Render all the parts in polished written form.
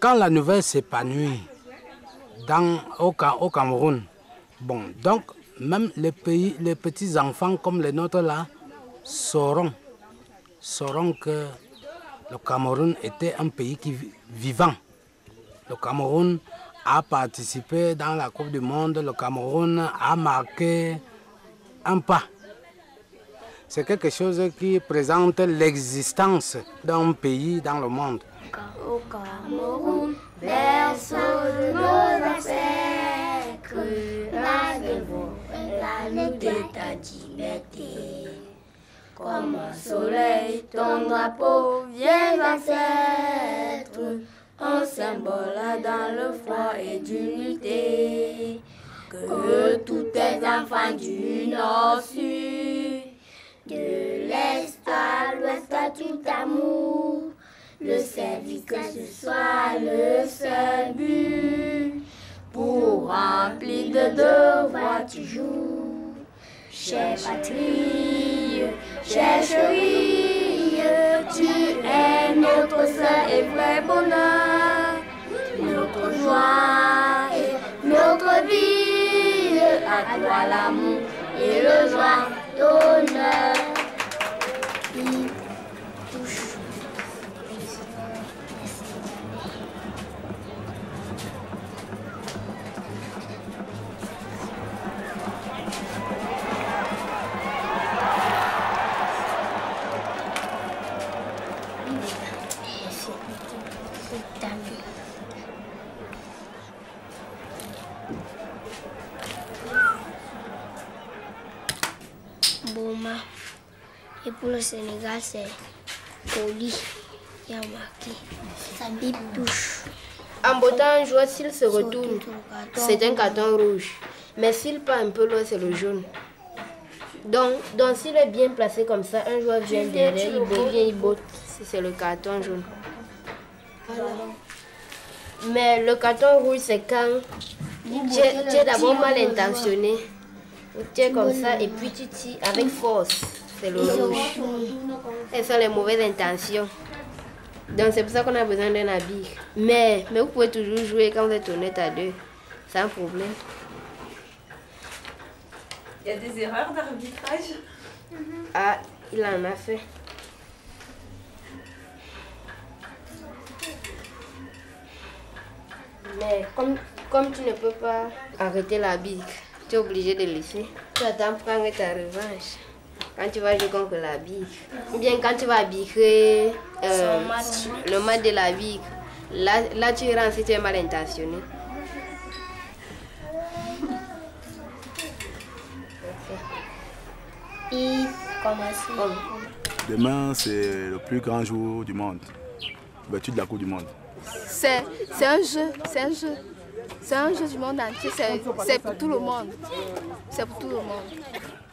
quand la nouvelle s'épanouit au Cameroun, bon, donc même les petits enfants comme les nôtres là sauront que le Cameroun était un pays vivant. Le Cameroun a participé dans la Coupe du Monde, le Cameroun a marqué un pas. C'est quelque chose qui présente l'existence d'un pays dans le monde. Au Cameroun, berceau de nos ancêtres, la lutte de ta liberté. Comme un soleil, ton drapeau vient d'ancêtre, un symbole dans le froid et d'unité. Que tous tes enfants du nord-sud, de l'est à l'ouest, à tout amour, le service que ce soit le seul but. Pour remplir de devoirs tu joues. Chère patrie, chère chérie, tu es notre seul et vrai bonheur, notre joie et notre vie. À toi l'amour et le joie d'honneur. Il touche. Bouma. Et pour le Sénégal, c'est Koli qui a marqué. Sabib touche. En bottant un joueur, s'il se retourne, c'est un carton rouge. Mais s'il part un peu loin, c'est le jaune. Donc s'il est bien placé comme ça, un joueur vient derrière, il botte. C'est le carton jaune. Voilà. Mais le carton rouge, c'est quand tu es d'abord mal intentionné. Tu es comme ça et puis tu tires avec force. C'est le rouge. Ce sont les mauvaises intentions. Donc c'est pour ça qu'on a besoin d'un habit. Mais vous pouvez toujours jouer quand vous êtes honnête à deux. Sans problème. Il y a des erreurs d'arbitrage? Ah, il en a fait. Mais comme tu ne peux pas arrêter la bique, tu es obligé de laisser. Tu attends prendre ta revanche. Quand tu vas jouer contre la bique. Ou bien quand tu vas arbitrer le match de la bique. Là tu rends si tu es mal intentionné. Et commence. Demain, c'est le plus grand jour du monde. L'ouverture de la Coupe du Monde. C'est un jeu, c'est un jeu. C'est un jeu du monde entier, c'est pour tout le monde. C'est pour tout le monde.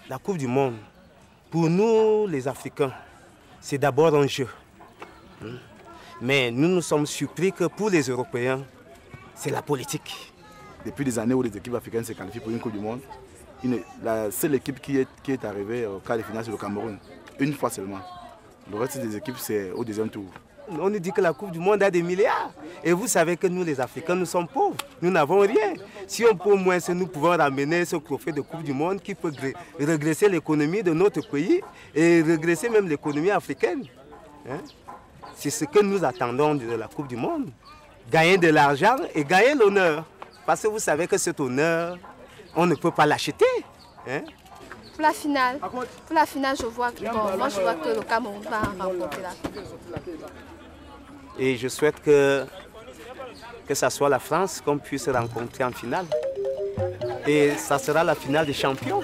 La Coupe du Monde, pour nous les Africains, c'est d'abord un jeu. Mais nous sommes surpris que pour les Européens, c'est la politique. Depuis des années où les équipes africaines se qualifient pour une Coupe du Monde, la seule équipe qui est arrivée au quart de finale, c'est le Cameroun. Une fois seulement. Le reste des équipes, c'est au deuxième tour. On nous dit que la Coupe du Monde a des milliards. Et vous savez que nous, les Africains, nous sommes pauvres. Nous n'avons rien. Si on peut au moins, nous pouvons ramener ce trophée de Coupe du Monde qui peut regresser l'économie de notre pays et regresser même l'économie africaine. C'est ce que nous attendons de la Coupe du Monde. Gagner de l'argent et gagner l'honneur. Parce que vous savez que cet honneur, on ne peut pas l'acheter. Pour la finale, je vois que le Cameroun va remporter la Coupe. Et je souhaite que ce soit la France qu'on puisse rencontrer en finale. Et ça sera la finale des champions.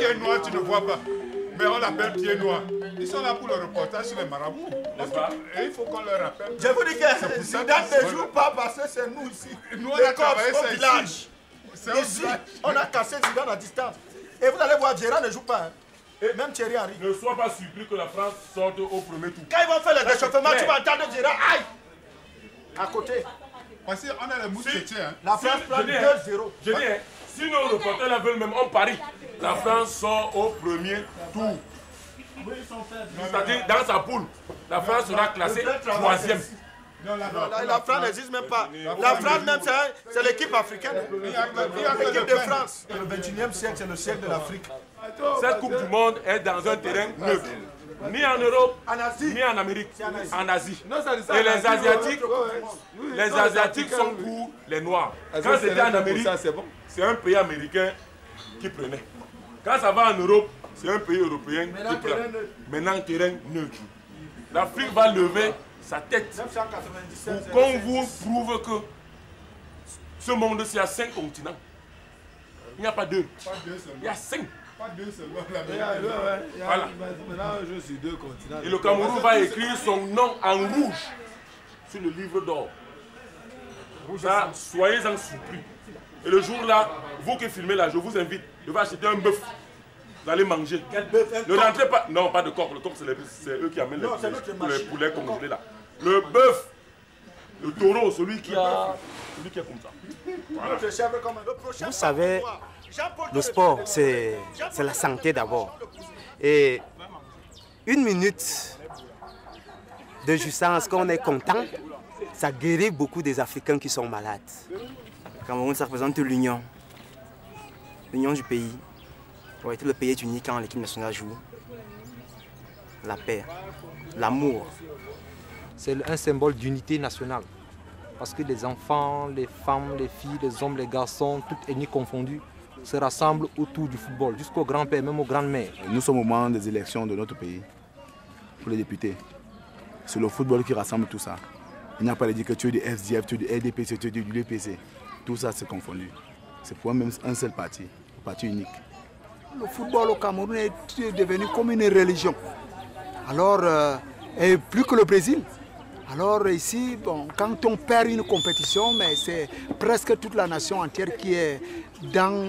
pied noir, tu ne vois pas. Mais on l'appelle pied noir. Ils sont là pour le reportage sur les marabouts. N'est-ce pas? Et il faut qu'on leur rappelle. Je vous dis que Zidane ne joue pas parce que c'est nous ici. Nous, on a travaillé ça ici. Ici, on a cassé Zidane à distance. Et vous allez voir, Gérard ne joue pas. Hein. Et même Thierry Henry. Ne sois pas surpris que la France sorte au premier tour. Quand ils vont faire le réchauffement, tu vas entendre Gérard. Aïe! À côté. Parce qu'on a les mousquetiers. Hein. La France prend 2-0. Je dis, si nos reporters la veulent même, on parie. La France sort au premier tour. C'est-à-dire, dans sa poule, la France sera classée 3e. La France n'existe même pas. La France même, c'est l'équipe africaine. L'équipe de France. Le 21e siècle, c'est le siècle de l'Afrique. Cette Coupe du Monde est dans un terrain neutre. Ni en Europe, ni en Amérique, en Asie. Et les Asiatiques sont pour les Noirs. Quand c'était en Amérique, c'est un pays américain qui prenait. Quand ça va en Europe, c'est un pays européen qui prend. Maintenant, terrain neutre. L'Afrique va lever sa tête pour qu'on vous prouve que ce monde-ci a 5 continents. Il n'y a pas 2. Il y a 5. Pas 2 seulement. Voilà. Maintenant, je joue sur 2 continents. Et le Cameroun va écrire son nom en rouge sur le livre d'or. Ça, soyez-en surpris. Et le jour-là, vous qui filmez là, je vous invite. Je vais acheter un bœuf. Vous allez manger. Quel bœuf? Ne rentrez pas. Non, pas de coq. Le coq, c'est eux qui amènent les poulets congelés là. Le bœuf, le taureau, celui qui est comme ça. Voilà. Vous savez, le sport, c'est la santé d'abord. Et 1 minute de jouissance, quand on est content, ça guérit beaucoup des Africains qui sont malades. Le Cameroun, ça représente l'union du pays. Ouais, tout le pays est uni quand l'équipe nationale joue. La paix, l'amour. C'est un symbole d'unité nationale. Parce que les enfants, les femmes, les filles, les hommes, les garçons, toutes ethnies confondues, se rassemblent autour du football, jusqu'au grand-père, même aux grandes-mères. Nous sommes au moment des élections de notre pays, pour les députés. C'est le football qui rassemble tout ça. Il n'y a pas de dire que tu es du FDF, tu es du RDPC, tu es du DPC. Tout ça, c'est confondu. C'est pour même un seul parti, un parti unique. Le football au Cameroun est devenu comme une religion. Alors, et plus que le Brésil. Alors ici, bon, quand on perd une compétition, mais c'est presque toute la nation entière qui est dans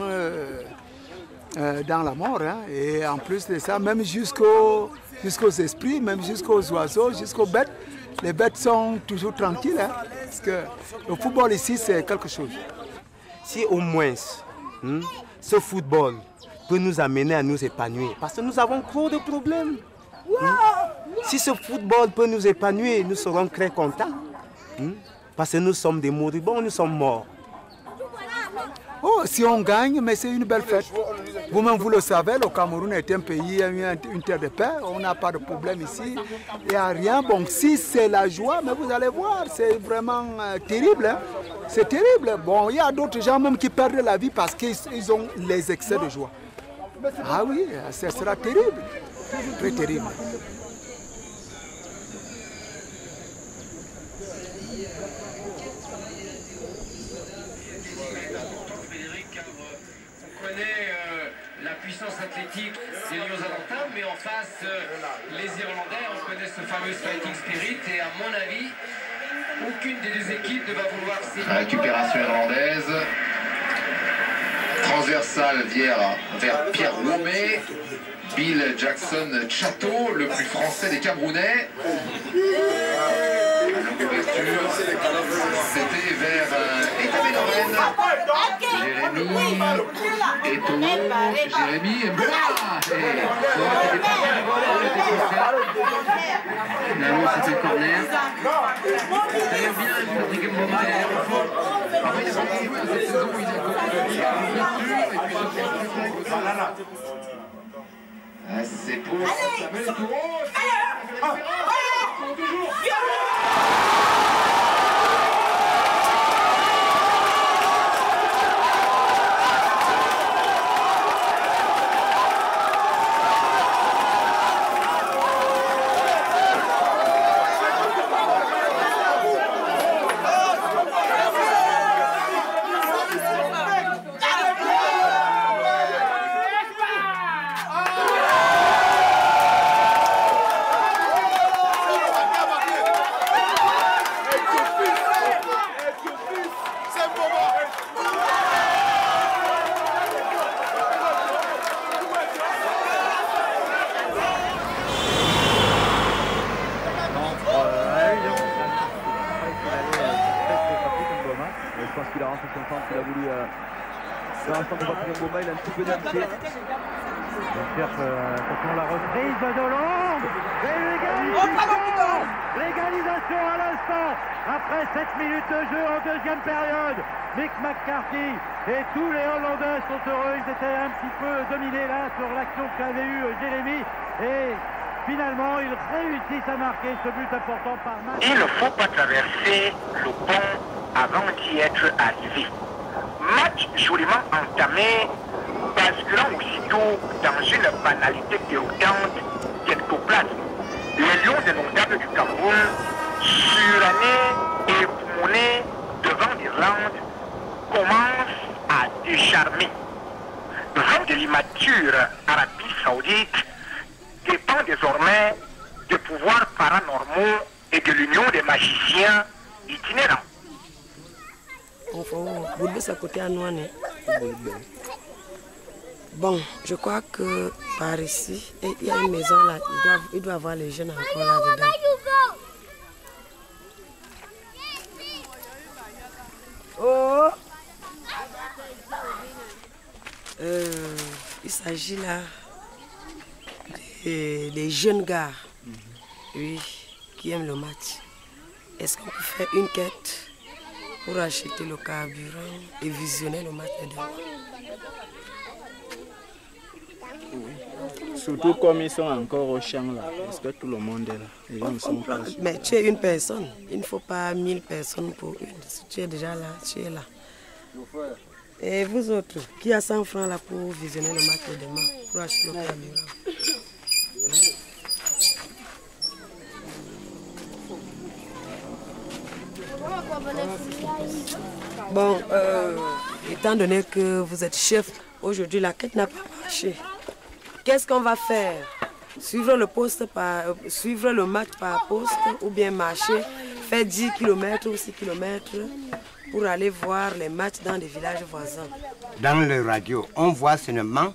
la mort. Hein. Et en plus de ça, même jusqu'aux esprits, même jusqu'aux oiseaux, jusqu'aux bêtes, les bêtes sont toujours tranquilles. Hein, parce que le football ici, c'est quelque chose. Si au moins ce football peut nous amener à nous épanouir, parce que nous avons trop de problèmes. Si ce football peut nous épanouir, nous serons très contents. Parce que nous sommes des moribonds, nous sommes morts. Oh, si on gagne, mais c'est une belle fête. Vous-même, vous le savez, le Cameroun est un pays, une terre de paix. On n'a pas de problème ici. Il n'y a rien. Bon, si c'est la joie, mais vous allez voir, c'est vraiment terrible. Hein? C'est terrible. Bon, il y a d'autres gens même qui perdent la vie parce qu'ils ont les excès de joie. Ah oui, ce sera terrible. Très terrible. La puissance athlétique des Lions-Argentins, mais en face, les Irlandais, on connaît ce fameux fighting spirit, et à mon avis, aucune des deux équipes ne va vouloir s'éliminer. Récupération irlandaise, transversale vers Pierre Womé, Bill Jackson Chateau, le plus français des Camerounais. L'ouverture, c'était vers Etabé Lorraine, Jérémy, Eto'o, Jérémy, finalement c'était le corner. D'ailleurs bien, Patrick Mboma est en forme. Après il a pas joué cette saison, il a c'est pour Samuel Eto'o. voulu dans l'instant de Patrick Mboma, il a un petit peu d'hésité. Il cherche attention la reprise de Hollande et l'égalisation à l'instant après 7 minutes de jeu en deuxième période. Mick McCarthy et tous les Hollandais sont heureux, ils étaient un petit peu dominés là sur l'action qu'avait eu Jérémy et finalement ils réussissent à marquer ce but important par match. Il ne faut pas traverser le pont avant d'y être arrivé. Match joliment entamé, basculant aussitôt dans une banalité déroutante d'ectoplasme. Les Lions inondables du Cameroun, surannés et époumonés devant l'Irlande, commencent à décharmer. Devant de l'immature Arabie Saoudite dépend désormais des pouvoirs paranormaux et de l'union des magiciens itinérants. Bon, je crois que par ici, il y a une maison là, il doit avoir les jeunes encore là-dedans. Oh! Il s'agit là des jeunes gars, oui, qui aiment le match. Est-ce qu'on peut faire une quête pour acheter le carburant et visionner le match de demain? Oui. Surtout comme ils sont encore au champ là, parce que tout le monde est là. Les gens sont pas... Mais tu es une personne, il ne faut pas 1000 personnes pour une. Si tu es déjà là, tu es là. Et vous autres, qui a 100 francs là pour visionner le match de demain, pour acheter le carburant? Bon, étant donné que vous êtes chef, aujourd'hui la quête n'a pas marché. Qu'est-ce qu'on va faire? Suivre le match par poste ou bien marcher, faire 10 km ou 6 km pour aller voir les matchs dans des villages voisins? Dans le radio, on voit seulement,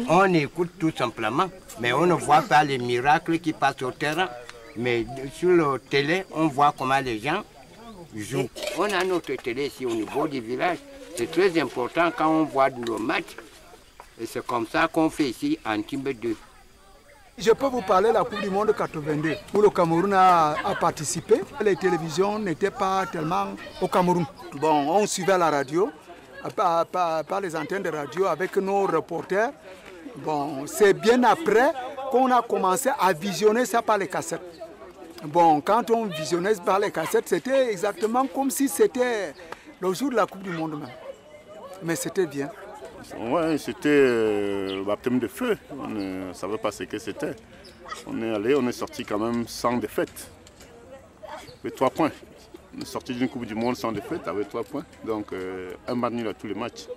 on écoute tout simplement, mais on ne voit pas les miracles qui passent au terrain. Mais sur la télé, on voit comment les gens jouent. On a notre télé ici au niveau du village. C'est très important quand on voit le match. Et c'est comme ça qu'on fait ici en Timbe 2. Je peux vous parler de la Coupe du Monde 82, où le Cameroun a participé. Les télévisions n'étaient pas tellement au Cameroun. Bon, on suivait la radio, par les antennes de radio avec nos reporters. Bon, c'est bien après qu'on a commencé à visionner ça par les cassettes. Bon, quand on visionnait par les cassettes, c'était exactement comme si c'était le jour de la Coupe du Monde même. Mais c'était bien. Ouais, c'était le baptême de feu. On ne savait pas ce que c'était. On est allé, on est sorti quand même sans défaite. Avec 3 points. On est sorti d'une Coupe du Monde sans défaite avec 3 points. Donc un match nul à tous les matchs.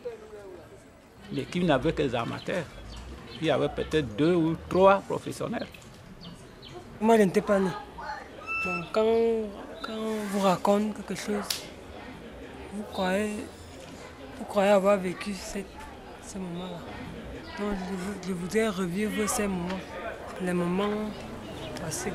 L'équipe n'avait que des amateurs. Il y avait peut-être 2 ou 3 professionnels. Moi, je n'étais pas né. Donc, quand on vous raconte quelque chose, vous croyez avoir vécu ce moment-là. Donc, je voudrais revivre ces moments, les moments passés.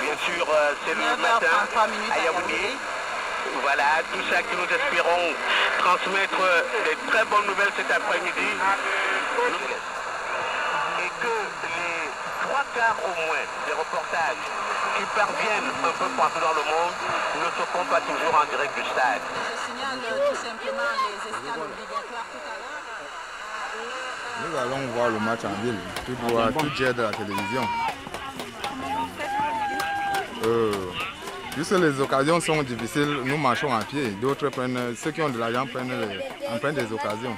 Bien sûr, c'est le matin à Yaoundé. Voilà, tout ça que nous espérons transmettre des très bonnes nouvelles cet après-midi. Et que les 3 quarts au moins des reportages qui parviennent un peu partout dans le monde ne se font pas toujours en direct du stade. Je signale tout simplement les escales obligatoires tout à l'heure. Nous allons voir le match en ville. Tout gère de la télévision. Juste les occasions sont difficiles, nous marchons à pied. D'autres prennent, ceux qui ont de l'argent prennent des occasions.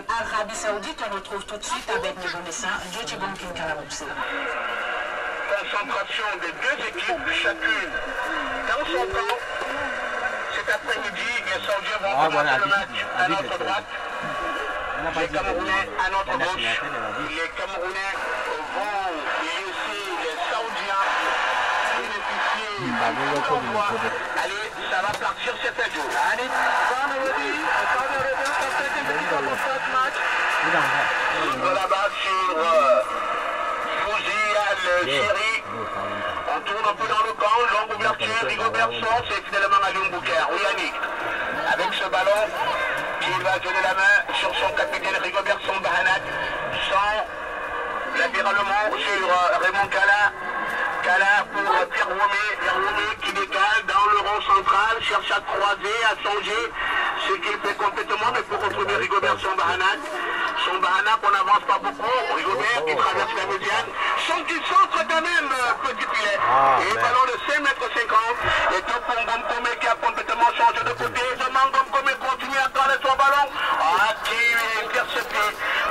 Arabie Saoudite, on retrouve tout de suite avec le connaissant Djibouti Kinkalaboussi. Concentration des deux équipes, chacune dans son camp. Cet après-midi, les Saoudiens vont commencer le match à notre droite, les Camerounais à notre gauche. Les Camerounais vont laisser les Saoudiens bénéficier du convoi. Allez, ça va partir, c'est fait jour. Allez, là-bas sur Fouzi Al-Chéri. On tourne un peu dans le camp, longue ouverture, Rigobert sort, c'est finalement Alioune Bouker. Oui, Yannick, avec ce ballon, il va donner la main sur son capitaine Rigobert Bahanat, sans latéralement sur Raymond Kala. Kala pour Pierre Romé, qui décale dans le rond central, cherche à croiser, à songer, ce qu'il fait complètement, mais pour retrouver Rigobert Bahanat. Son Bahanat, on n'avance pas beaucoup, Rigobert qui traverse la médiane, son petit centre quand même, petit filet, et ballon de 5,50 m, et Topongomkome qui a complètement changé de côté, Mangomkome continue à garder son ballon, qui est intercepté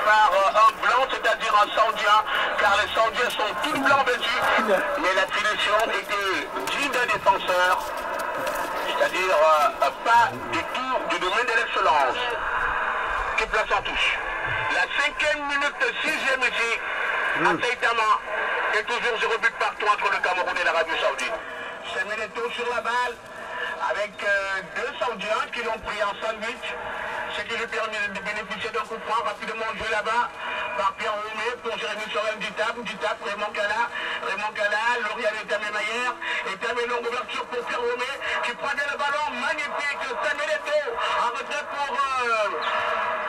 par un blanc, c'est-à-dire un Saoudien, car les Saoudiens sont tous blancs vêtus, mais la finition était digne d'un défenseur, c'est-à-dire pas du tout du domaine de l'excellence, qui place en touche. La 5e minute, 6e ici, à Saïtama, et toujours 0 but partout entre le Cameroun et l'Arabie Saoudite. Semeneto sur la balle, avec deux Saoudiens qui l'ont pris en sandwich, ce qui lui permet de bénéficier d'un coup franc rapidement joué là-bas par Pierre Romé pour Jérémy Sorel Ditap, Raymond Kala, Lauriane Tamé-Maillère, et Tamé longue ouverture pour Pierre Romé qui prenait le ballon magnifique, Semeneto en retrait pour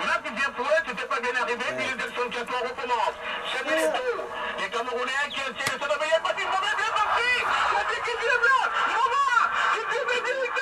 Mac bien pour eux, c'était pas bien arrivé, puis les Delson Caton recommence. Semeneto, les Camerounais qui essaient de se réveiller, pas bien parti, la petite qui est blanc, Nova, qui est médical.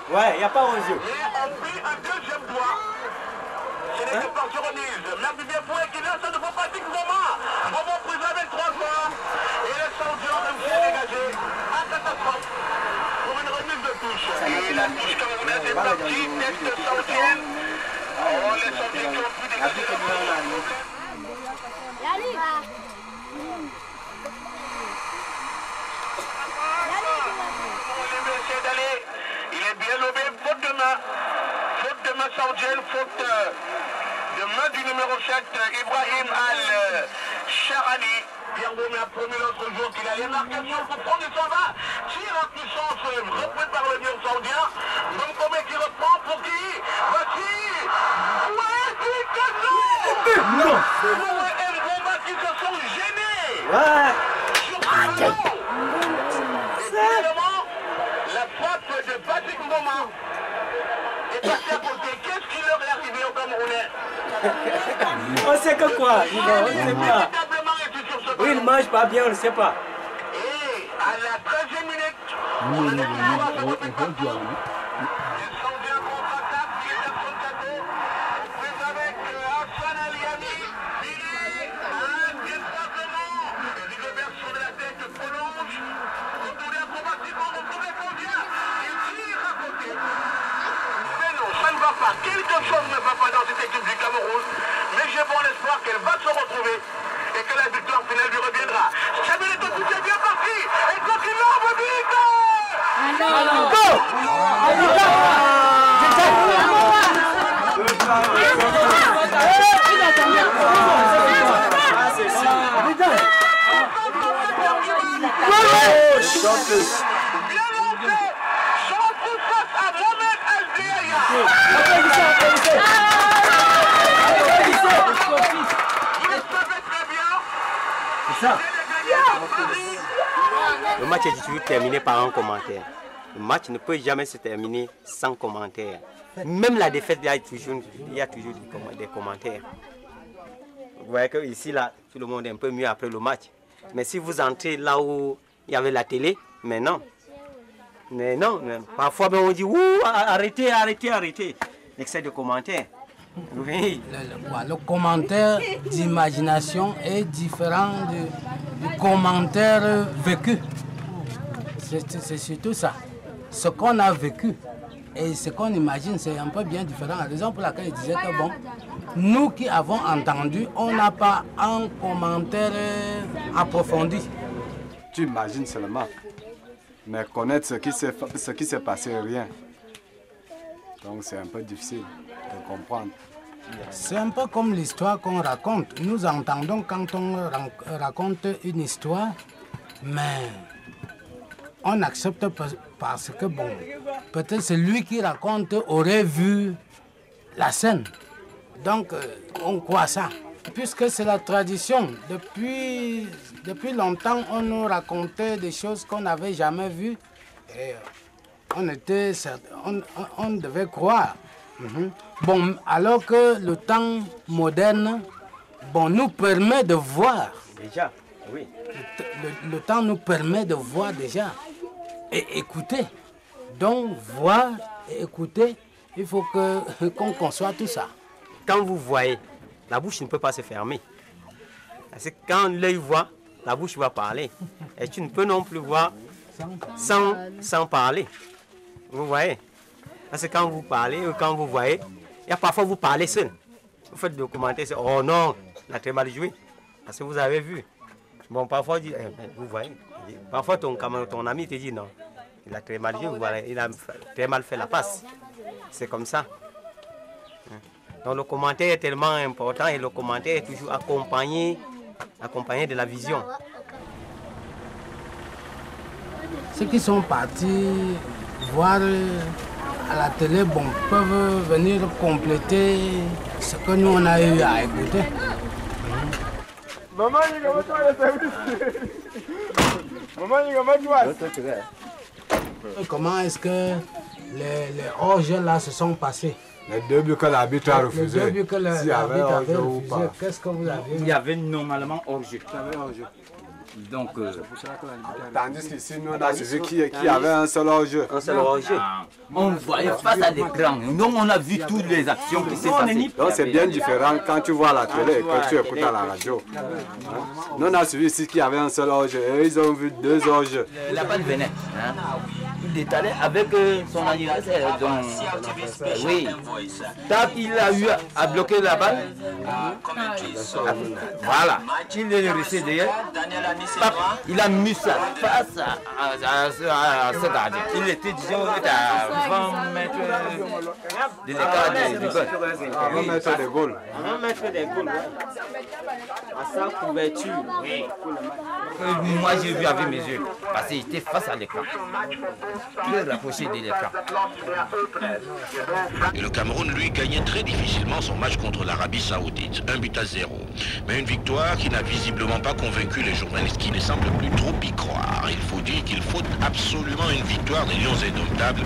Ouais, il n'y a pas un jeu. Mais on prit un deuxième doigt. Ce n'est que par remise. Merci bien pour qui lance de vos pratiques moment. On va prise avec 3 fois. Et les Saoudiens ont bien dégagé. À catastrophe. Pour une remise de touche. Et la touche camerounaise est partie. Tête saoudienne. Oh, les Saoudiens qui ont pu dégager le ballon. Il est bien lobé, faute de main saoudienne, faute de main du numéro 7, Ibrahim Al-Sharani. Pierre Gomet a promis l'autre jour qu'il allait marquation pour prendre du s'en va. Tire en puissance, repris par le mur saoudien. Donc Gomet qui reprend pour qui? Voici. Ouais, c'est non. Noé et Mboma qui se sont gênés. Ouais. Évidemment, la frappe de Patrick Mboma est passée à côté. Qu'est-ce qui leur est arrivé aux Camerounais? On sait que quoi? On ne sait pas. Oui, il ne mange pas bien, on ne sait pas. Et à la 13e minute, on a vu Hassan Aliami, Rigobert sur la tête prolonge, retourné acrobatiquement, retrouvé Condia, il tire à côté. Mais non, ça ne va pas, quelque chose ne va pas dans cette équipe du Cameroun, mais j'ai bon espoir qu'elle va se retrouver et que la victoire finale lui reviendra. Samuel Eto'o est bien parti, et quand il l'envoie vite. Le match est toujours terminé par un commentaire. Le match ne peut jamais se terminer sans commentaire. Même la défaite, il y a toujours des commentaires. Vous voyez que ici, là, tout le monde est un peu mieux après le match. Mais si vous entrez là où il y avait la télé, mais non. Mais non, parfois on dit ouh, arrêtez, arrêtez, arrêtez. L'excès de commentaires. Oui. Le commentaire d'imagination est différent du commentaire vécu. C'est surtout ça. Ce qu'on a vécu et ce qu'on imagine, c'est un peu bien différent. La raison pour laquelle il disait que bon, nous qui avons entendu, on n'a pas un commentaire approfondi. Tu imagines seulement, mais connaître ce qui s'est passé, rien. Donc c'est un peu difficile de comprendre. C'est un peu comme l'histoire qu'on raconte. Nous entendons quand on raconte une histoire, mais on accepte parce que, bon, peut-être celui qui raconte aurait vu la scène. Donc, on croit ça. Puisque c'est la tradition. Depuis longtemps, on nous racontait des choses qu'on n'avait jamais vues. Et on devait croire. Bon, alors que le temps moderne, bon, nous permet de voir. Déjà, oui. Le temps nous permet de voir déjà et écouter. Donc, voir et écouter, il faut qu'on conçoive tout ça. Quand vous voyez, la bouche ne peut pas se fermer. Parce que quand l'œil voit, la bouche va parler. Et tu ne peux non plus voir sans parler. Vous voyez? Parce que quand vous parlez ou quand vous voyez, il y a parfois vous parlez seul. Vous faites des commentaires, c'est oh non, il a très mal joué. Parce que vous avez vu. Bon, parfois, vous voyez, parfois ton ami te dit non, il a très mal joué, voilà, il a très mal fait la passe. C'est comme ça. Donc le commentaire est tellement important et le commentaire est toujours accompagné de la vision. Ceux qui sont partis voir à la télé, bon, peuvent venir compléter ce que nous on a eu à écouter. Maman, il y a comment est-ce que les hors-jeux là se sont passés? Les 2 buts que l'arbitre a refusé. Les 2 buts que l'arbitre avait refusé, qu'est-ce que vous avez? Il y avait normalement hors-jeu. Donc, tandis qu'ici, nous, on a suivi qui avait un seul hors-jeu. Un seul hors-jeu. On voyait face à l'écran. Donc, on a vu toutes les actions qui s'est passées. Donc, c'est bien différent quand tu vois à la télé et que tu écoutes à la radio. Nous, on a suivi ici qu'il y avait un seul hors-jeu. Et ils ont vu 2 hors-jeux. La balle venait. d'étaler avec son anniversaire. Donc, oui. Tac, il a eu à bloquer la balle. Voilà. Il est resté derrière. Il a mis ça face à ce gardien. Il était, disons, à 20 mètres de l'écart du goal. 20 mètres de goal. 20 mètres de goal. À sa couverture. Oui. Moi, j'ai vu avec mes yeux. Parce qu'il était face à l'écran. Il est rapproché de l'écran. Et le Cameroun, lui, gagnait très difficilement son match contre l'Arabie Saoudite, 1-0. Mais une victoire qui n'a visiblement pas convaincu les journalistes qui ne semblent plus trop y croire. Il faut dire qu'il faut absolument une victoire des Lions indomptables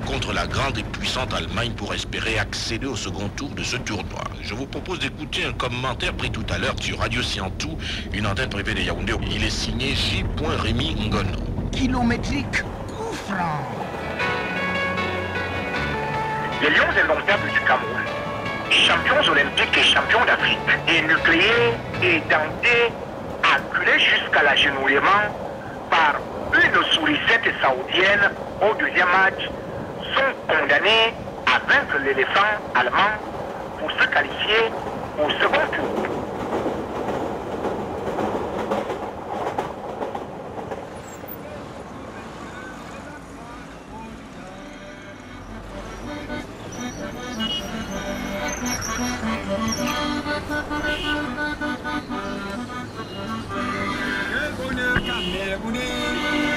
contre la grande et puissante Allemagne pour espérer accéder au second tour de ce tournoi. Je vous propose d'écouter un commentaire pris tout à l'heure sur Radio Siantou, une antenne privée de Yaoundé. Il est signé J. Rémi Ngono. Kilométrique coup franc. Les Lions indomptables du Cameroun, champions olympiques et champions d'Afrique, énucléés et dentés, acculés jusqu'à l'agenouillement par une sourisette saoudienne au deuxième match, sont condamnés à vaincre l'éléphant allemand pour se qualifier au second tour.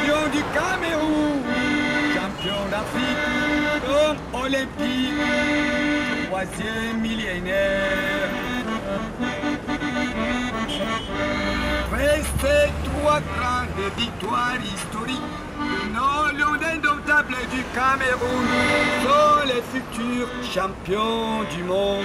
Lions du Cameroun, champion d'Afrique, olympique, 3e millénaire. Resté 3 grandes victoires historiques, nos Lions indomptables du Cameroun sont les futurs champions du monde.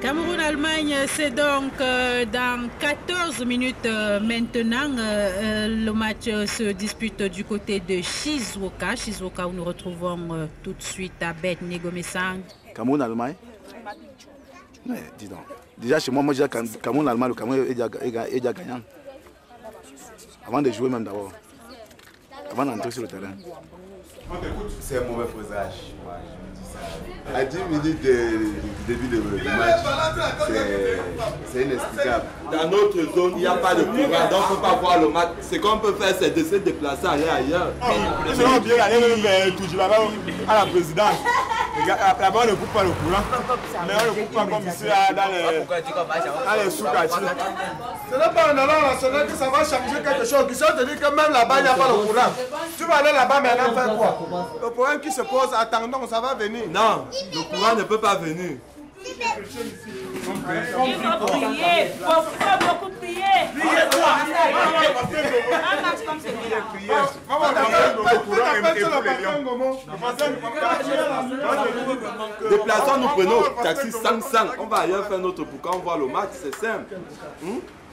Cameroun-Allemagne, c'est donc dans 14 minutes maintenant. Le match se dispute du côté de Shizuoka. Shizuoka où nous retrouvons tout de suite Abednego Mensah. Cameroun-Allemagne. Ouais, dis donc. Déjà chez moi, je dis Cameroun-Allemagne, le Cameroun est déjà gagnant. Avant de jouer même d'abord. Avant d'entrer sur le terrain. C'est un mauvais posage. À 10 minutes du début du match, c'est inexplicable. Dans notre zone, il n'y a pas de courant, donc on ne peut pas voir le match. Ce qu'on peut faire, c'est de se déplacer ailleurs. Nous allons bien aller même toujours là-bas à la présidence. Là-bas, on ne coupe pas le courant. Mais on ne coupe pas comme ici dans les sous-quartiers. Ce n'est pas un allant national que ça va changer quelque chose. Qui sont te dire que même là-bas, il n'y a pas le courant. Tu vas aller là-bas maintenant faire quoi? Le problème qui se pose, attendons, ça va venir. Non, le courant ne peut pas venir. Il faut prier, il faut beaucoup prier. Priez quoi? Un match comme celui-là. Déplaçons, nous prenons taxi 500. On va ailleurs faire notre boucan, on voit le match, c'est simple.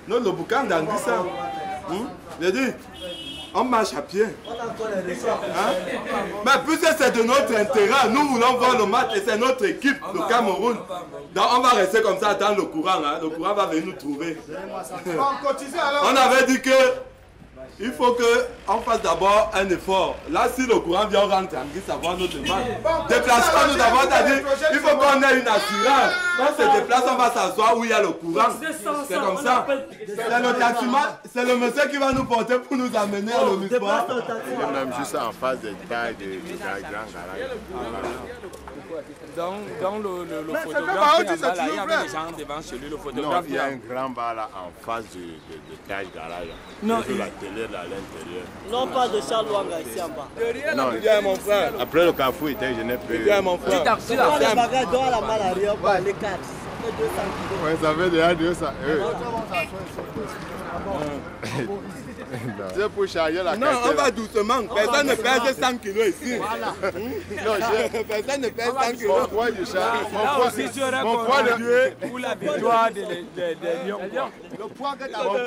Non, le boucan dans 10 ans. J'ai dit, on marche à pied. Mais puisque c'est de notre intérêt, nous voulons voir le match et c'est notre équipe, le Cameroun. Donc on va rester comme ça, attendre le courant. Le courant va venir nous trouver. On avait dit que il faut qu'on fasse d'abord un effort. Là, si le courant vient, on rentre en guise à voir notre match. Déplacement, nous avons dit il faut qu'on ait une assurance. Quand on se déplace, on va s'asseoir où il y a le courant. C'est comme ça. C'est le taximan, c'est le monsieur qui va nous porter pour nous amener à l'omnisport. Il est même juste en face des tailles de Grand Garage. Dans le photographe, il y avait des gens devant chez lui, le photographe. Non, il y a un grand bar là en face de Taille Garage. Non, la télé là à l'intérieur. Non, pas de Charles Wanga ici en bas. Non, il y a mon frère. Après le carrefour, je n'ai plus. Il y a mon frère. Tu t'as les bagages dans la malle arrière, les 4. Oui, ça fait déjà 200. C'est pour charger la non, on va doucement. Personne ne pèse 100 kilos ici. Personne ne pèse 100 kilos. Mon poids du charge. Mon poids de Dieu pour la victoire des Lions. Mon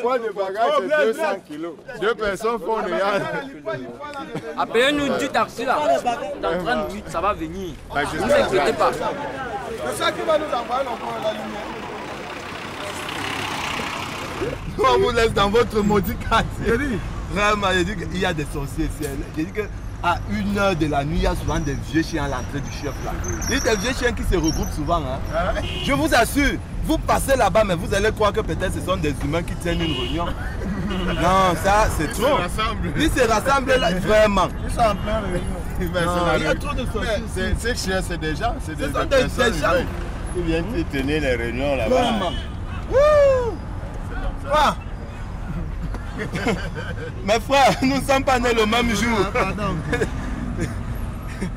poids de bagage, c'est 200 kilos. 2 personnes font le yard. Appelez-nous du taxi là. Dans 30 minutes, ça va venir. Ne vous inquiétez pas. C'est ça qui va nous envoyer encore la lumière. On vous laisse dans votre maudit quartier. Vraiment, j'ai dit qu'il y a des sorciers ici. J'ai dit qu'à 1h de la nuit, il y a souvent des vieux chiens à l'entrée du chef là. Il y a des vieux chiens qui se regroupent souvent. Hein. Je vous assure, vous passez là-bas, mais vous allez croire que peut-être ce sont des humains qui tiennent une réunion. Non, ça c'est trop. Ils se rassemblent là, vraiment. Ils sont en plein réunion. Il y a trop de sorciers. Ces chiens, c'est des gens. C'est des gens. Ils viennent tenir les réunions là-bas. Vraiment. Ah. Mes frères, nous ne sommes pas nés le même jour.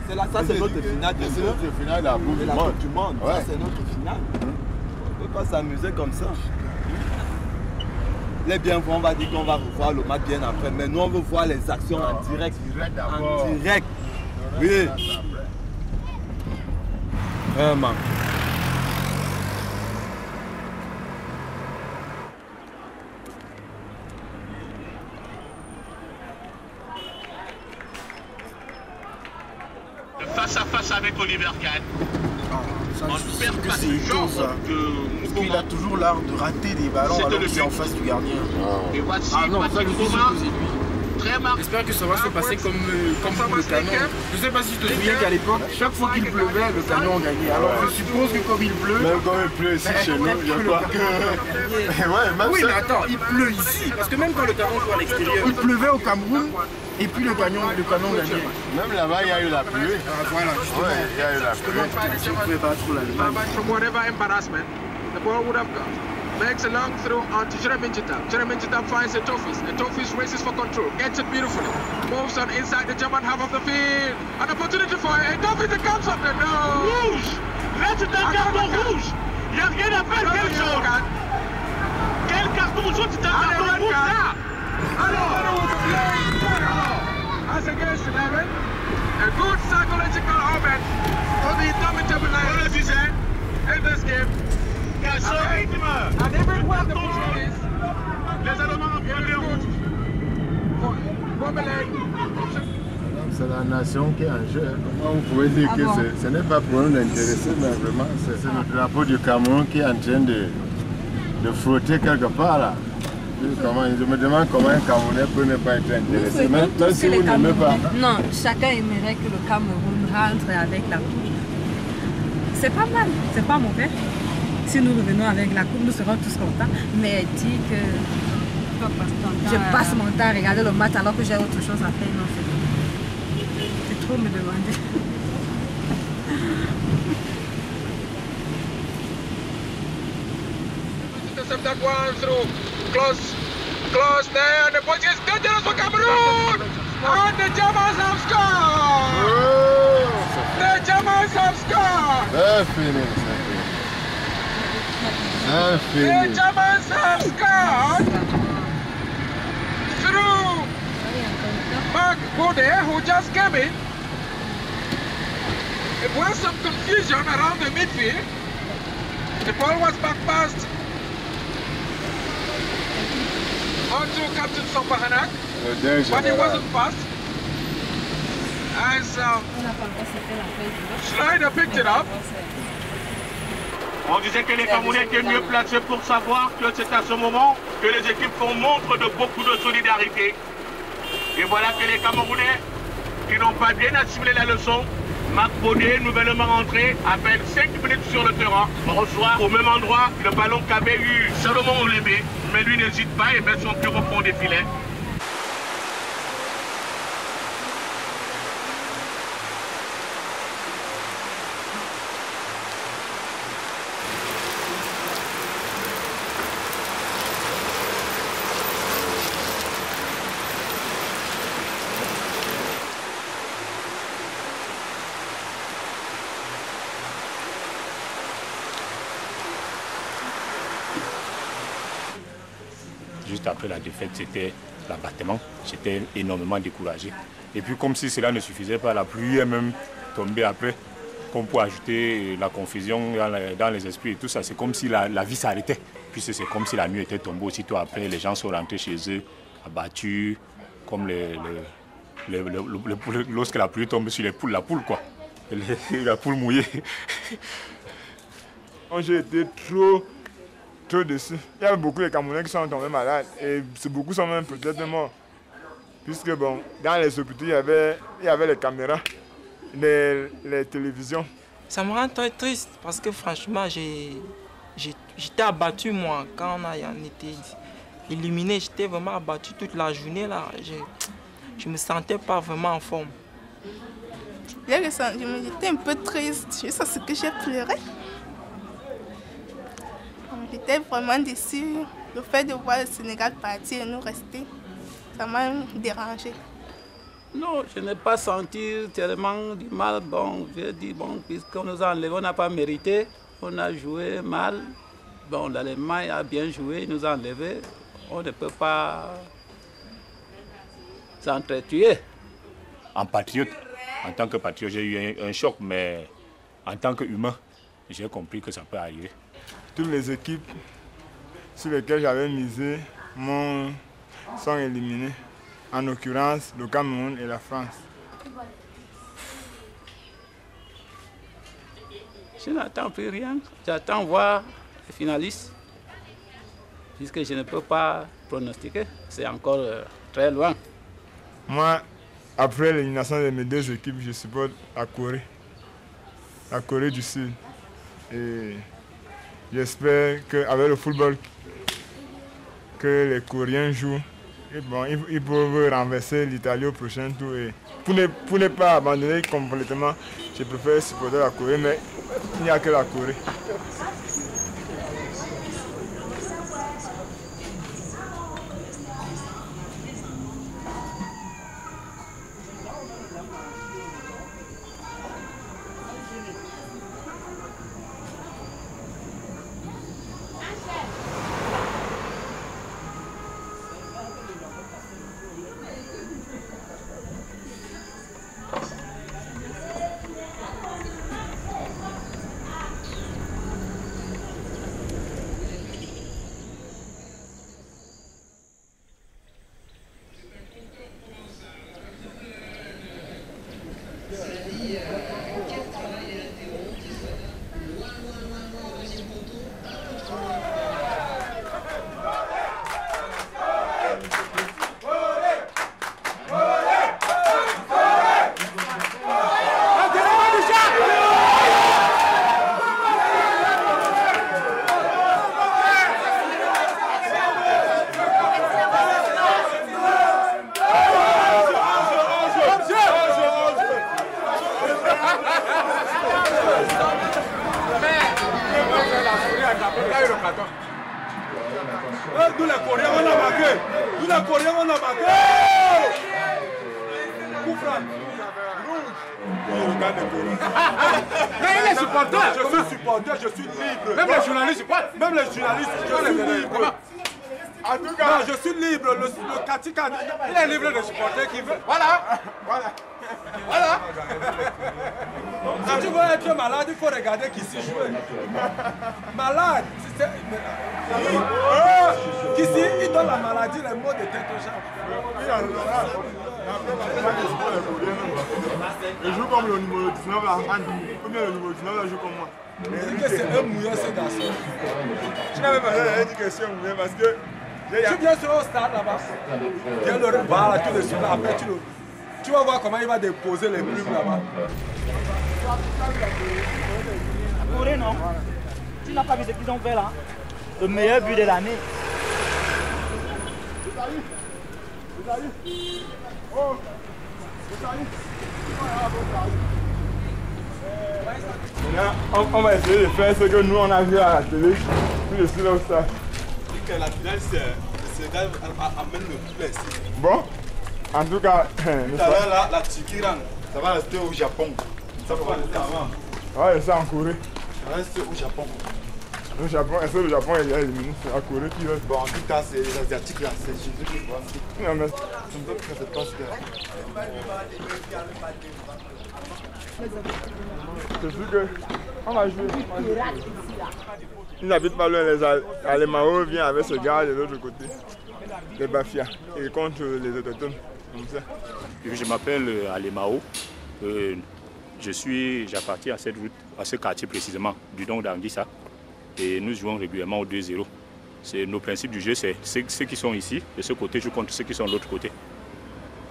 C'est là, ça c'est notre finale. C'est notre finale de la Coupe du Monde. Ça c'est notre finale. On ne peut pas s'amuser comme ça. Les bienfaits, on va dire qu'on va revoir le match bien après, mais nous on veut voir les actions en direct. En direct. Oui. Vraiment. Face à face avec Oliver Kahn. Je perd pas ce genre qu'il a toujours l'art de rater des ballons alors qu'il est en face du gardien. Et voici Patrick Thomas. J'espère que ça va se passer comme pour le canon. Je ne sais pas si tu te souviens qu'à l'époque, chaque fois qu'il pleuvait, le canon gagnait. Alors je suppose que comme il pleut... Même comme il pleut ici chez nous, je crois que... Oui, mais attends, il pleut ici. Parce que même quand le canon joue à l'extérieur, il pleuvait au Cameroun et puis le canon gagnait. Même là-bas, il y a eu la pluie. Voilà, justement. Il y a eu la pluie. Si on ne pouvait pas trop l'Allemagne. From whatever embarrassment the ball would have gone. Makes a long throw onto Jeremy Njita. Jeremy Njita finds Etofis. Etofis races for control. Gets it beautifully. Moves on inside the German half of the field. An opportunity for Etofis. It comes up the nose. Rouge. Là, c'est un carton rouge. Il n'y a rien à faire. Quel jaune? Quel carton jaune? C'est un carton rouge là. As against 11. A good psychological omen for the indomitable Lions in this game. And everywhere the ball is, les Allemands viennent le route. C'est la nation qui est en jeu. Comment vous pouvez dire que ce n'est pas pour nous d'intéresser, mais vraiment, c'est le drapeau du Cameroun qui est en train de frotter quelque part là. Je me demande comment un Camerounais peut ne pas être intéressé, même si vous n'aimez pas. Non, chacun aimerait que le Cameroun rentre avec la coupe. C'est pas mal, c'est pas mauvais. Si nous revenons avec la coupe, nous serons tous contents. Mais dit que je passe mon temps à regarder le match alors que j'ai autre chose à faire, non, c'est trop me demander. Intercept that one through. Close there. The point is dangerous for Cameroon. And the Germans have scored. The Germans have scored. C'est fini. The Germans have scored through Mark Bode, who just came in. It was some confusion around the midfield. The ball was back passed onto Captain Sompahanak, but it wasn't fast. As Schneider picked it up. On disait que les Camerounais étaient mieux placés pour savoir que c'est à ce moment que les équipes font montre de beaucoup de solidarité. Et voilà que les Camerounais, qui n'ont pas bien assimilé la leçon, Marc Baudet, nouvellement rentré, à peine 5 minutes sur le terrain, reçoit au même endroit le ballon qu'avait eu Salomon Olébé, mais lui n'hésite pas et met son pied au fond des filets. Juste après la défaite, c'était l'abattement. J'étais énormément découragé. Et puis comme si cela ne suffisait pas, la pluie est même tombée après, comme pour ajouter la confusion dans les esprits et tout ça. C'est comme si la vie s'arrêtait. Puis c'est comme si la nuit était tombée aussitôt après. Les gens sont rentrés chez eux, abattus, comme lorsque la pluie tombe sur les poules, la poule quoi. La poule mouillée. J'ai été trop déçu. Il y a beaucoup de Camerounais qui sont tombés malades et beaucoup sont même peut-être morts. Puisque bon, dans les hôpitaux, il y avait les caméras, les télévisions. Ça me rend très triste parce que franchement, j'étais abattu moi quand on était éliminé. J'étais vraiment abattu toute la journée là. Je me sentais pas vraiment en forme. J'étais un peu triste, juste à ce que j'ai pleuré. J'étais vraiment déçue. Le fait de voir le Sénégal partir et nous rester, ça m'a dérangé. Non, je n'ai pas senti tellement du mal. Bon, je dis, bon, puisqu'on nous a enlevé, on n'a pas mérité. On a joué mal. Bon, l'Allemagne a bien joué, il nous a enlevé. On ne peut pas s'entretuer. En patriote, en tant que patriote, j'ai eu un choc, mais en tant qu'humain, j'ai compris que ça peut arriver. Toutes les équipes sur lesquelles j'avais misé sont éliminées. En l'occurrence, le Cameroun et la France. Je n'attends plus rien. J'attends voir les finalistes. Puisque je ne peux pas pronostiquer. C'est encore très loin. Moi, après l'élimination de mes deux équipes, je supporte la Corée. La Corée du Sud. Et j'espère qu'avec le football que les Coréens jouent, et bon, ils peuvent renverser l'Italie au prochain tour. Et pour ne pas abandonner complètement, je préfère supporter la Corée, mais il n'y a que la Corée. Tous les Coréens, on a marqué. Tous les Coréens, on a marqué. Coup franc. Mais il est supporter. Je suis supporter, je suis libre. Même les journalistes supportent. Même les journalistes, je suis libre. En tout cas, je suis libre. Le Katika, il est libre de supporter qui veut. Voilà. Voilà. Voilà. Si tu veux être malade, il faut regarder qui s'y joue. Malade. Qui s'y, il donne la maladie, les mots de tête aux gens. Il joue comme le numéro 19 là. Combien le numéro 19 là joue comme moi? Il dit que c'est un mouilleur ce garçon. Tu n'avais pas dit que c'est un mouilleur parce que. Tu viens sur le stade là-bas. Viens le revoir là tout de suite. Après tu vas voir comment il va déposer les plumes là-bas. La Corée, non? Tu n'as pas vu ce qu'ils ont fait là? Le meilleur but de l'année. On va essayer de faire ce que nous on a vu à la télé. Puis je suis là au stade. La finale, c'est le Sénégal amène le poulet ici. Bon, en tout cas, tout à l'heure, la Turquie, ça va rester au Japon. Ça va rester avant. Ouais, c'est en Corée. Ça va rester au Japon. Le Japon, est-ce que le Japon est éliminé? C'est la Corée qui reste. Bon, en tout cas, c'est les Asiatiques là, c'est Jésus qui voit. Non, mais. Je me doute que c'est pas super. C'est sûr que. On va jouer. Ils n'habitent pas loin, les Alémao viennent avec ce gars de l'autre côté, les Bafia, et contre les autochtones, comme ça. Je m'appelle Alémao. J'appartiens à cette route, à ce quartier précisément, du Dong d'Anguissa. Et nous jouons régulièrement au 2-0. Nos principes du jeu, c'est ceux qui sont ici, de ce côté jouent contre ceux qui sont de l'autre côté.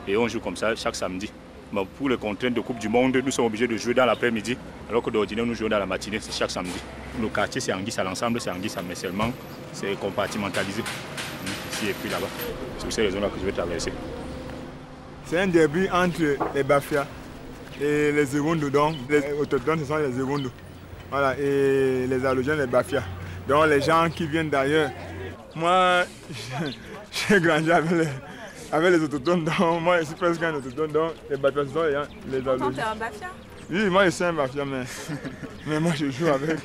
Et on joue comme ça chaque samedi. Mais pour les contraintes de Coupe du Monde, nous sommes obligés de jouer dans l'après-midi, alors que d'ordinaire, nous jouons dans la matinée, c'est chaque samedi. Nos quartiers, c'est Anguissa à l'ensemble, c'est Anguissa, mais seulement c'est compartimentalisé. Ici et puis là-bas. C'est pour ces raisons-là que je vais traverser. C'est un derby entre les Bafia et les Zérondo. Donc, les autochtones, ce sont les Zérondo. Voilà, et les allogènes, les Bafia. Donc, les gens qui viennent d'ailleurs. Moi, j'ai grandi avec les autochtones. Donc, moi, je suis presque un autochtone. Donc, les Bafia, ce sont les allogènes. Tu es un Bafia? Oui, moi, je suis un Bafia, mais moi, je joue avec.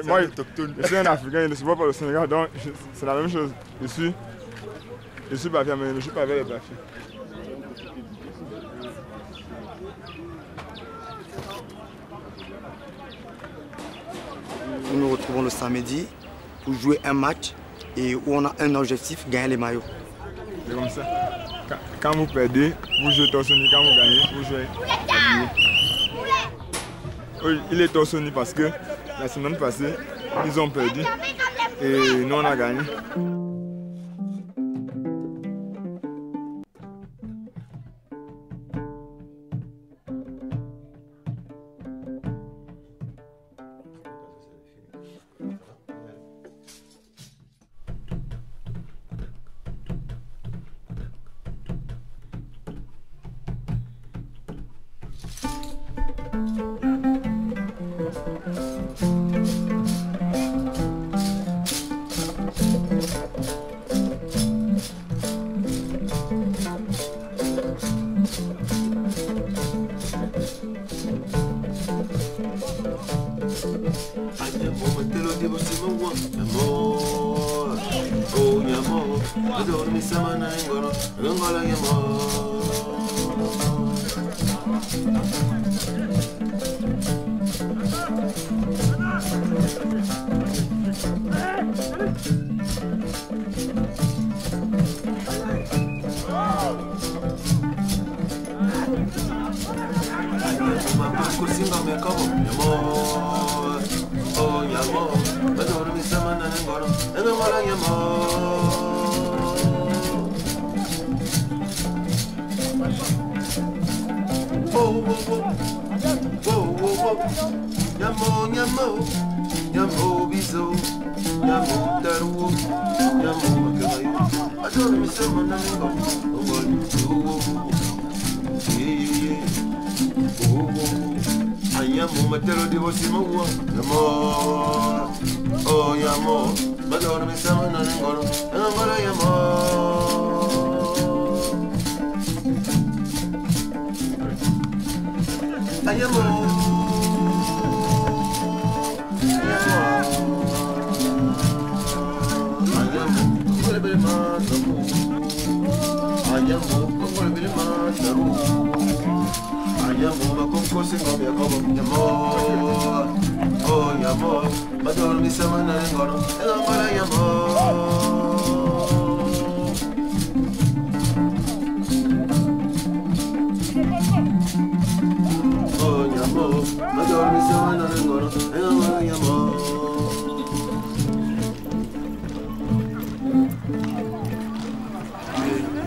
Moi, je suis un Africain, je ne suis pas au Sénégal. Donc, c'est la même chose. Je suis Bafia, mais je ne joue pas avec les Bafia. Nous nous retrouvons le samedi pour jouer un match et où on a un objectif, gagner les maillots. C'est comme ça. Quand vous perdez, vous jouez torse nu. Quand vous gagnez, vous jouez habillé. Il est torse nu parce que la semaine passée, ils ont perdu et nous on a gagné.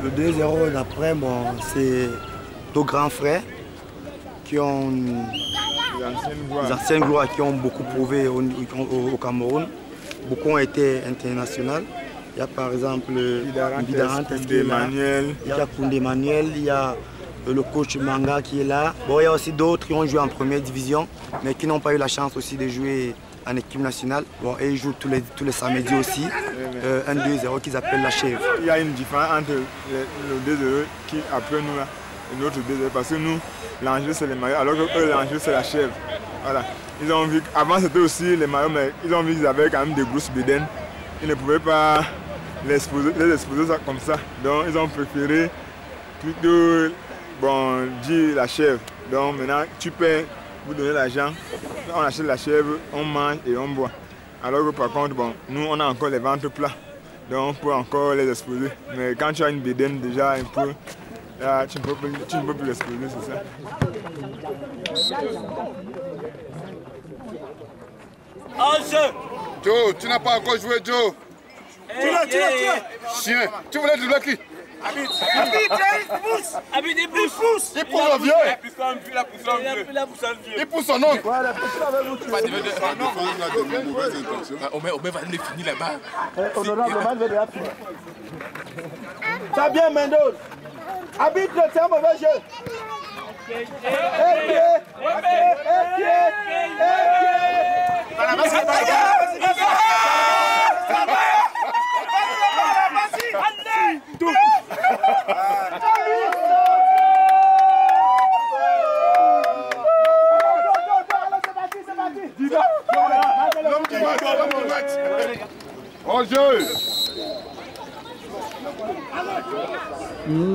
Le 2-0 d'après, bon, c'est nos grands frères qui ont des anciennes gloires qui ont beaucoup prouvé au Cameroun. Beaucoup ont été internationaux. Il y a par exemple Bidarantes, il y a Koundé Manuel, il y a le coach Manga qui est là. Bon, il y a aussi d'autres qui ont joué en première division, mais qui n'ont pas eu la chance aussi de jouer en équipe nationale. Bon, et ils jouent tous les samedis aussi, un 2-0 qu'ils appellent la chèvre. Il y a une différence entre le 2-0 qui après nous là, et l'autre 2-0 parce que nous, l'enjeu c'est les maillots, alors que eux l'enjeu c'est la chèvre. Voilà. Ils ont vu, avant c'était aussi les maillots, mais ils ont vu qu'ils avaient quand même des grosses bédaines. Ils ne pouvaient pas les exposer ça comme ça. Donc ils ont préféré plutôt dire la chèvre. Donc maintenant tu peux vous donner l'argent, on achète la chèvre, on mange et on boit. Alors que par contre, nous on a encore les ventres plats. Donc on peut encore les exposer. Mais quand tu as une bédaine déjà un peu, là, tu ne peux plus l'exposer, c'est ça. Joe, tu n'as pas encore joué, Joe. Tu l'as. Chien, tu voulais dribbler qui? il pousse. Il pousse le vieux. Il pousse son oncle. Omer va aller finir là-bas. Ça bien, Mendoz. Arbitre, c'est un mauvais jeu.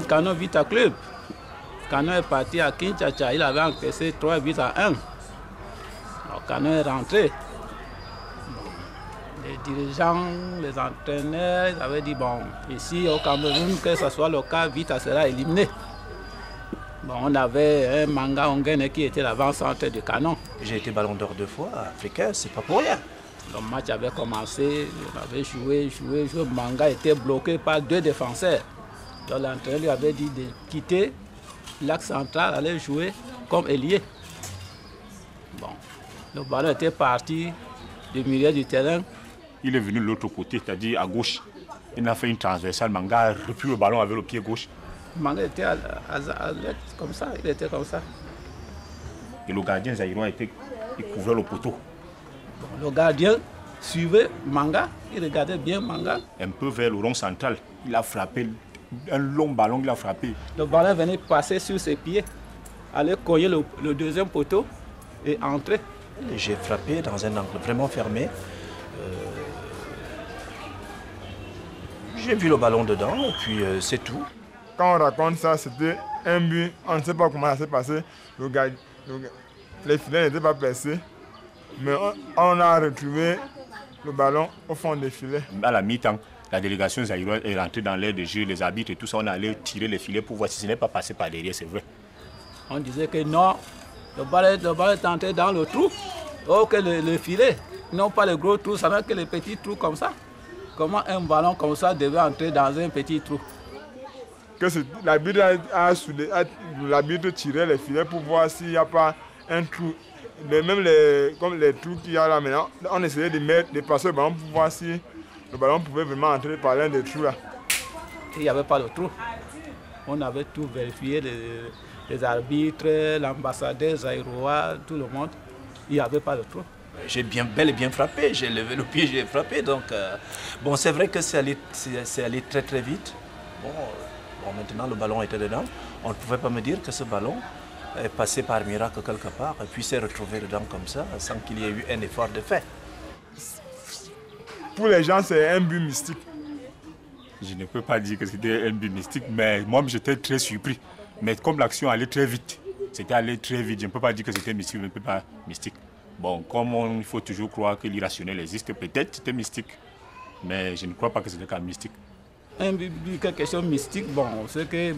Canon Vita Club. Canon est parti à Kinshasa, il avait encaissé 3 buts à 1. Alors Canon est rentré. Les dirigeants, les entraîneurs, ils avaient dit bon, ici au Cameroun, que ce soit le cas, Vita sera éliminé. Bon, on avait un Manga Ongene qui était l'avant-centre de Canon. J'ai été ballon d'or 2 fois, africain, c'est pas pour rien. Le match avait commencé, on avait joué. Manga était bloqué par 2 défenseurs. Donc l'entraîneur lui avait dit de quitter l'axe central, aller jouer comme ailier. Bon, le ballon était parti du milieu du terrain. Il est venu de l'autre côté, c'est-à-dire à gauche. Il a fait une transversale, Manga a repris le ballon avec le pied gauche. Manga était à l'aide comme ça, il était comme ça. Et le gardien zaïrois il couvrait le poteau. Bon, le gardien suivait Manga, il regardait bien Manga. Un peu vers le rond central, il a frappé, un long ballon il a frappé. Le ballon venait passer sur ses pieds, aller cogner le deuxième poteau et entrer. J'ai frappé dans un angle vraiment fermé. J'ai vu le ballon dedans et puis c'est tout. Quand on raconte ça, c'était un but, on ne sait pas comment ça s'est passé. Les filets n'étaient pas percés, mais on a retrouvé le ballon au fond des filets. À la mi-temps, la délégation zaïroise est rentrée dans l'air de jeu, les arbitres et tout ça, on allait tirer les filets pour voir si ce n'est pas passé par derrière, c'est vrai. On disait que non, le ballon est entré dans le trou, oh que le filet, non pas le gros trou, ça n'a que les petits trous comme ça. Comment un ballon comme ça devait entrer dans un petit trou? Que l'arbitre tirait les filets pour voir s'il n'y a pas un trou. Même comme les trous qu'il y a là maintenant, on essayait de passer le ballon pour voir si le ballon pouvait vraiment entrer par l'un des trous là. Il n'y avait pas de trou. On avait tout vérifié, les arbitres, l'ambassadeur zaïrois, tout le monde. Il n'y avait pas de trou. J'ai bel et bien frappé, j'ai levé le pied, j'ai frappé. Donc, bon, c'est vrai que c'est allé très très vite. Bon, maintenant le ballon était dedans. On ne pouvait pas me dire que ce ballon est passé par miracle quelque part et puis s'est retrouvé dedans comme ça, sans qu'il y ait eu un effort de fait. Pour les gens, c'est un but mystique. Je ne peux pas dire que c'était un but mystique, mais moi j'étais très surpris. Mais comme l'action allait très vite, c'était allé très vite, je ne peux pas dire que c'était mystique, je ne peux pas mystique. Bon, comme il faut toujours croire que l'irrationnel existe, peut-être c'était mystique, mais je ne crois pas que c'était qu'un mystique. Un but, quelque chose de mystique, bon, c'est que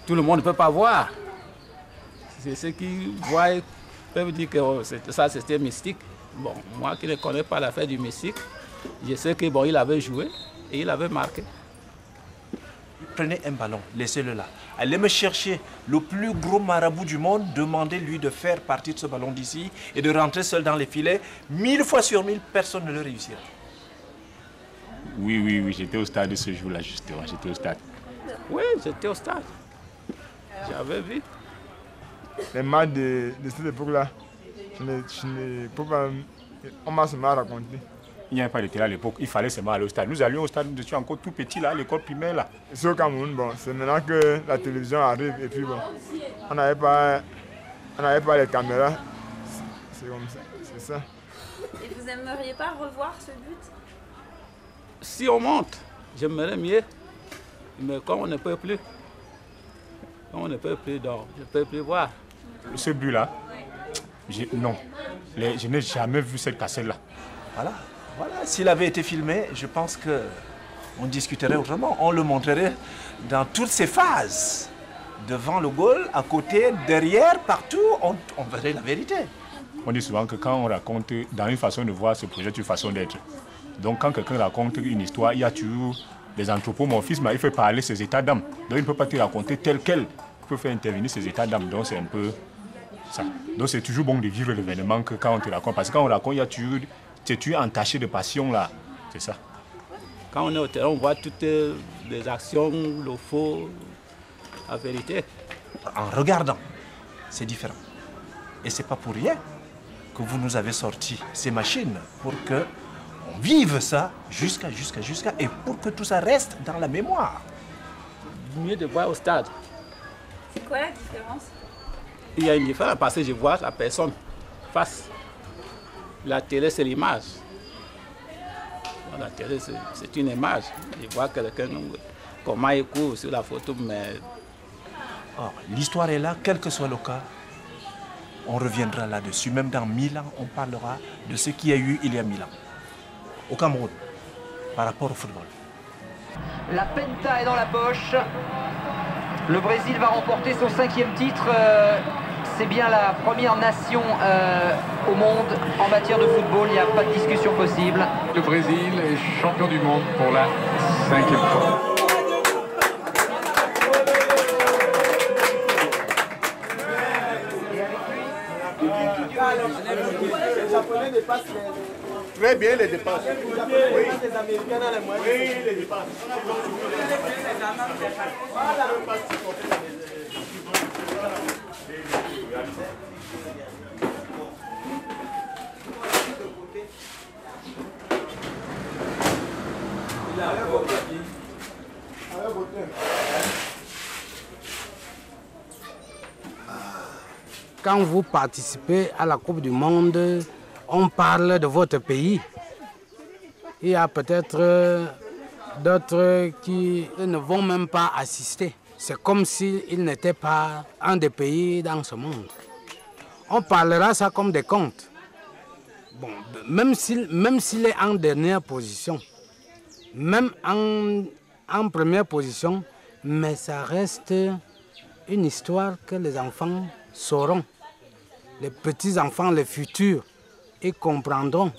tout le monde ne peut pas voir. C'est ceux qui voient peuvent dire que ça c'était mystique. Bon, moi qui ne connais pas l'affaire du mystique, je sais que bon, il avait joué et il avait marqué. Prenez un ballon, laissez-le là. Allez me chercher le plus gros marabout du monde, demandez-lui de faire partie de ce ballon d'ici et de rentrer seul dans les filets. 1000 fois sur 1000, personne ne le réussira. Oui, j'étais au stade ce jour-là, justement, j'étais au stade. Oui, j'étais au stade. J'avais vu. Les matchs de cette époque-là, je ne peux pas... On m'a seulement raconté. Il n'y avait pas de télé à l'époque, il fallait seulement aller au stade. Nous allions au stade, nous étions encore tout petits là, à l'école primaire là. Ici au Cameroun, bon, c'est maintenant que la télévision arrive et puis bon, on n'avait pas les caméras. C'est comme ça, c'est ça. Et vous n'aimeriez pas revoir ce but? Si on monte, j'aimerais mieux, mais comme on ne peut plus, donc je ne peux plus voir. Ce but-là, non, je n'ai jamais vu cette cassette-là. Voilà, s'il avait été filmé, je pense qu'on discuterait autrement. On le montrerait dans toutes ses phases. Devant le goal, à côté, derrière, partout, on verrait la vérité. On dit souvent que quand on raconte, dans une façon de voir, se projette une façon d'être. Donc quand quelqu'un raconte une histoire, il y a toujours les anthropomorphismes, il faut parler ses états d'âme. Donc il ne peut pas te raconter tel quel. Il faut faire intervenir ses états d'âme. Donc c'est un peu ça. Donc c'est toujours bon de vivre l'événement que quand on te raconte. Parce que quand on raconte, il y a toujours, tu es entaché de passion là. C'est ça. Quand on est au terrain, on voit toutes les actions, le faux, la vérité. En regardant, c'est différent. Et c'est pas pour rien que vous nous avez sorti ces machines pour que on vive ça jusqu'à et pour que tout ça reste dans la mémoire. Mieux de voir au stade. C'est quoi la différence? Il y a une différence parce que je vois la personne face. La télé, c'est l'image. La télé, c'est une image. Je vois quelqu'un, comment il court sur la photo, mais... L'histoire est là, quel que soit le cas. On reviendra là-dessus. Même dans 1000 ans, on parlera de ce qu'il y a eu il y a 1000 ans. Au Cameroun, par rapport au football. La Penta est dans la poche. Le Brésil va remporter son 5e titre. C'est bien la première nation au monde en matière de football. Il n'y a pas de discussion possible. Le Brésil est champion du monde pour la 5e fois. Les Japonais dépassent les... Très bien, les dépassent. Les Japonais dépassent les Américains dans les moyens. Oui, les dépassent. Quand vous participez à la Coupe du Monde, on parle de votre pays. Il y a peut-être d'autres qui ne vont même pas assister. C'est comme s'ils n'étaient pas un des pays dans ce monde. On parlera ça comme des comptes. Bon, même s'il est en dernière position, même en première position, mais ça reste une histoire que les enfants sauront. Les petits-enfants, les futurs, ils comprendront.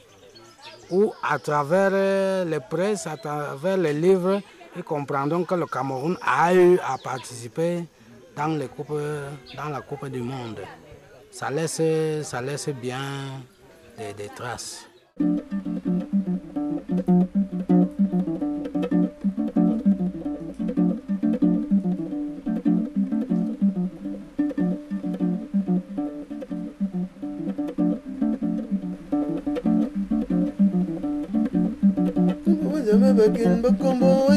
Ou à travers les presses, à travers les livres, ils comprendront que le Cameroun a eu à participer dans la Coupe du Monde. Ça laisse bien des traces. Bakin bakombo